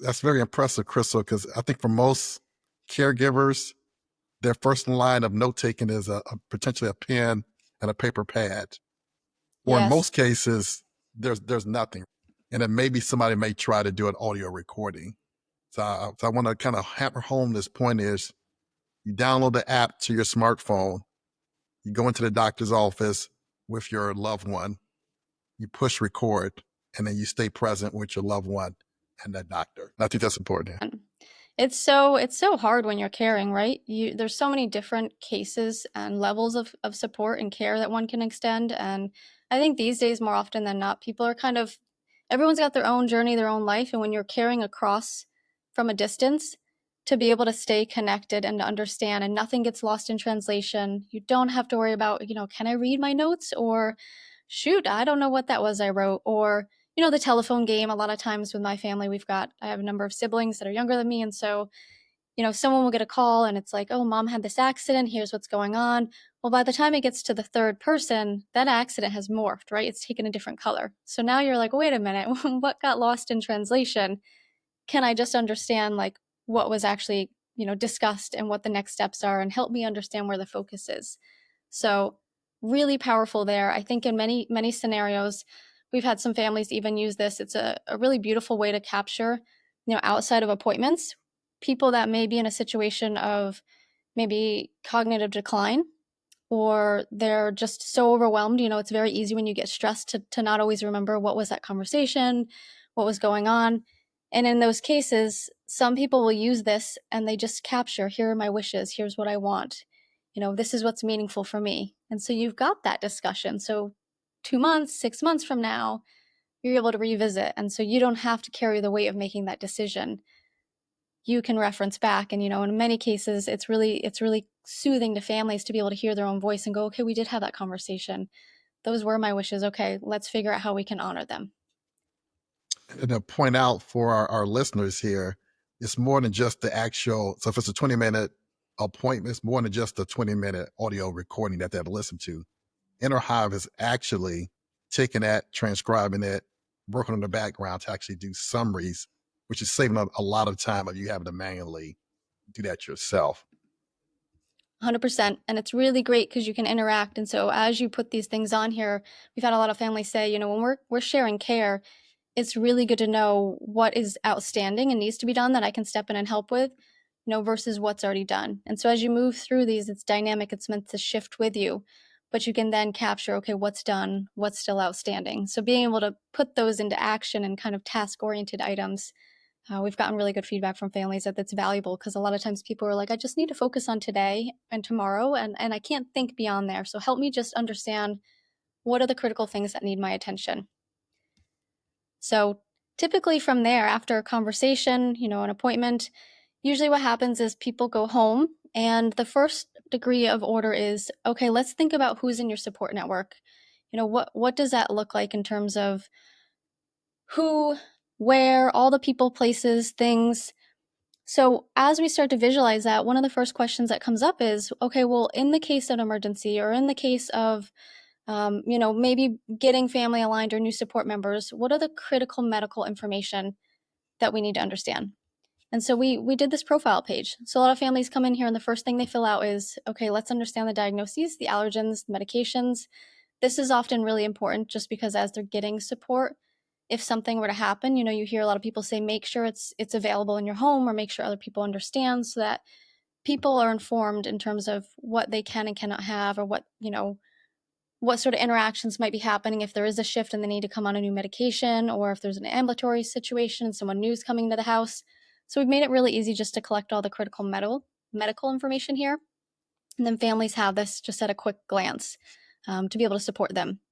That's very impressive, Crystal, because I think for most caregivers, their first line of note taking is potentially a pen and a paper pad. Or in Yes. most cases, there's nothing. And then maybe somebody may try to do an audio recording. So I want to kind of hammer home this point is you download the app to your smartphone, you go into the doctor's office with your loved one, you push record, and then you stay present with your loved one and that doctor. I think that's important. It's so hard when you're caring, right? There's so many different cases and levels of support and care that one can extend. And I think these days, more often than not, people are kind of everyone's got their own journey, their own life. And when you're caring across from a distance, to be able to stay connected and to understand and nothing gets lost in translation, you don't have to worry about, can I read my notes? Or shoot, I don't know what that was I wrote. Or the telephone game. A lot of times with my family, I have a number of siblings that are younger than me. And so, someone will get a call and it's like, oh, mom had this accident. Here's what's going on. Well, by the time it gets to the third person, that accident has morphed, right? It's taken a different color. So now you're like, wait a minute, what got lost in translation? Can I just understand like what was actually, discussed and what the next steps are and help me understand where the focus is? So really powerful there. I think in many, many scenarios, we've had some families even use this. It's a really beautiful way to capture, outside of appointments, people that may be in a situation of maybe cognitive decline or they're just so overwhelmed. It's very easy when you get stressed to not always remember what was that conversation, what was going on. And in those cases, some people will use this and they just capture, here are my wishes, here's what I want. This is what's meaningful for me. And so you've got that discussion. So 2 months, 6 months from now, you're able to revisit. And so you don't have to carry the weight of making that decision. You can reference back. And, in many cases, it's really soothing to families to be able to hear their own voice and go, okay, we did have that conversation. Those were my wishes. Okay, let's figure out how we can honor them. And to point out for our listeners here, it's more than just the actual. So if it's a 20-minute appointment, it's more than just a 20-minute audio recording that they have to listen to. Innerhive is actually taking that, transcribing it, working on the background to actually do summaries, which is saving a lot of time of you having to manually do that yourself. 100%. And it's really great because you can interact. And so as you put these things on here, we've had a lot of families say, when we're sharing care, it's really good to know what is outstanding and needs to be done that I can step in and help with, versus what's already done. And so as you move through these, it's dynamic, it's meant to shift with you, but you can then capture, okay, what's done, what's still outstanding. So being able to put those into action and kind of task oriented items, we've gotten really good feedback from families that that's valuable because a lot of times people are like, I just need to focus on today and tomorrow, and I can't think beyond there. So help me just understand what are the critical things that need my attention. So typically from there, after a conversation, an appointment, usually what happens is people go home and the first degree of order is, okay, let's think about who's in your support network. What does that look like in terms of who, where, all the people, places, things. So as we start to visualize that, one of the first questions that comes up is, okay, well, in the case of an emergency or in the case of maybe getting family aligned or new support members, what are the critical medical information that we need to understand? And so we did this profile page. So a lot of families come in here and the first thing they fill out is, okay, let's understand the diagnoses, the allergens, the medications. This is often really important just because as they're getting support, if something were to happen, you hear a lot of people say, make sure it's available in your home or make sure other people understand so that people are informed in terms of what they can and cannot have or what sort of interactions might be happening if there is a shift and they need to come on a new medication or if there's an ambulatory situation and someone new is coming to the house. So we've made it really easy just to collect all the critical medical information here. And then families have this just at a quick glance to be able to support them.